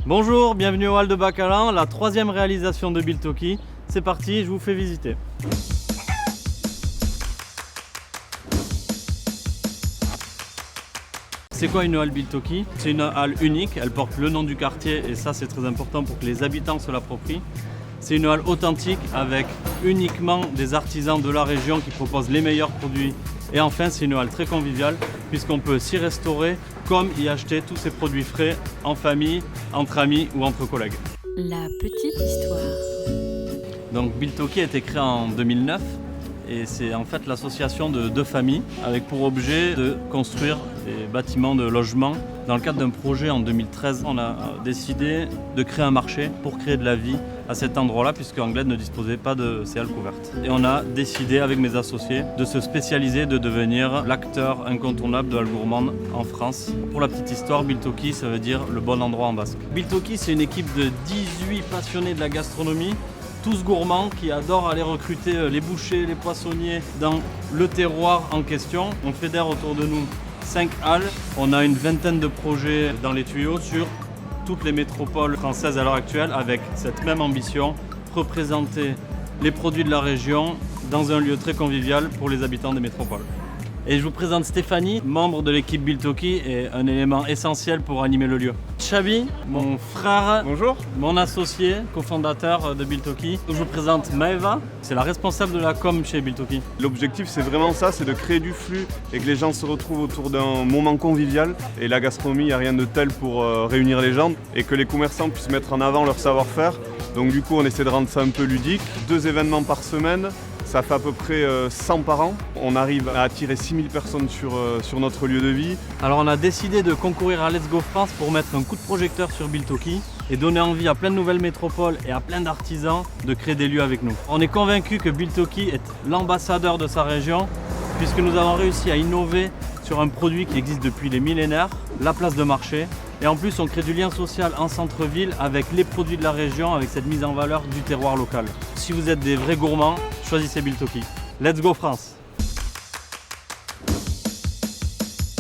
Bonjour, bienvenue au Hall de Bacalan, la troisième réalisation de Biltoki. C'est parti, je vous fais visiter. C'est quoi une halle Biltoki? C'est une halle unique, elle porte le nom du quartier et ça c'est très important pour que les habitants se l'approprient. C'est une halle authentique avec uniquement des artisans de la région qui proposent les meilleurs produits. Et enfin c'est une halle très conviviale puisqu'on peut s'y restaurer comme y acheter tous ces produits frais en famille, entre amis ou entre collègues. La petite histoire. Donc Biltoki a été créé en 2009 et c'est en fait l'association de deux familles avec pour objet de construire des bâtiments de logement. Dans le cadre d'un projet en 2013, on a décidé de créer un marché pour créer de la vie à cet endroit-là puisque Anglade ne disposait pas de ces halles couvertes. Et on a décidé avec mes associés de se spécialiser, de devenir l'acteur incontournable de halles gourmandes en France. Pour la petite histoire, Biltoki ça veut dire le bon endroit en basque. Biltoki c'est une équipe de 18 passionnés de la gastronomie, tous gourmands qui adorent aller recruter les bouchers, les poissonniers dans le terroir en question. On fédère autour de nous 5 halles. On a une vingtaine de projets dans les tuyaux sur toutes les métropoles françaises à l'heure actuelle avec cette même ambition, représenter les produits de la région dans un lieu très convivial pour les habitants des métropoles. Et je vous présente Stéphanie, membre de l'équipe Biltoki et un élément essentiel pour animer le lieu. Chabi, mon frère, Bonjour. mon associé, cofondateur de Biltoki. Je vous présente Maeva, c'est la responsable de la com chez Biltoki. L'objectif c'est vraiment ça, c'est de créer du flux et que les gens se retrouvent autour d'un moment convivial. Et la gastronomie, il n'y a rien de tel pour réunir les gens et que les commerçants puissent mettre en avant leur savoir-faire. Donc du coup on essaie de rendre ça un peu ludique. 2 événements par semaine. Ça fait à peu près 100 par an. On arrive à attirer 6000 personnes sur notre lieu de vie. Alors on a décidé de concourir à Let's Go France pour mettre un coup de projecteur sur Biltoki et donner envie à plein de nouvelles métropoles et à plein d'artisans de créer des lieux avec nous. On est convaincu que Biltoki est l'ambassadeur de sa région puisque nous avons réussi à innover sur un produit qui existe depuis les millénaires, la place de marché. Et en plus on crée du lien social en centre-ville avec les produits de la région, avec cette mise en valeur du terroir local. Si vous êtes des vrais gourmands, choisissez Biltoki. Let's Go France!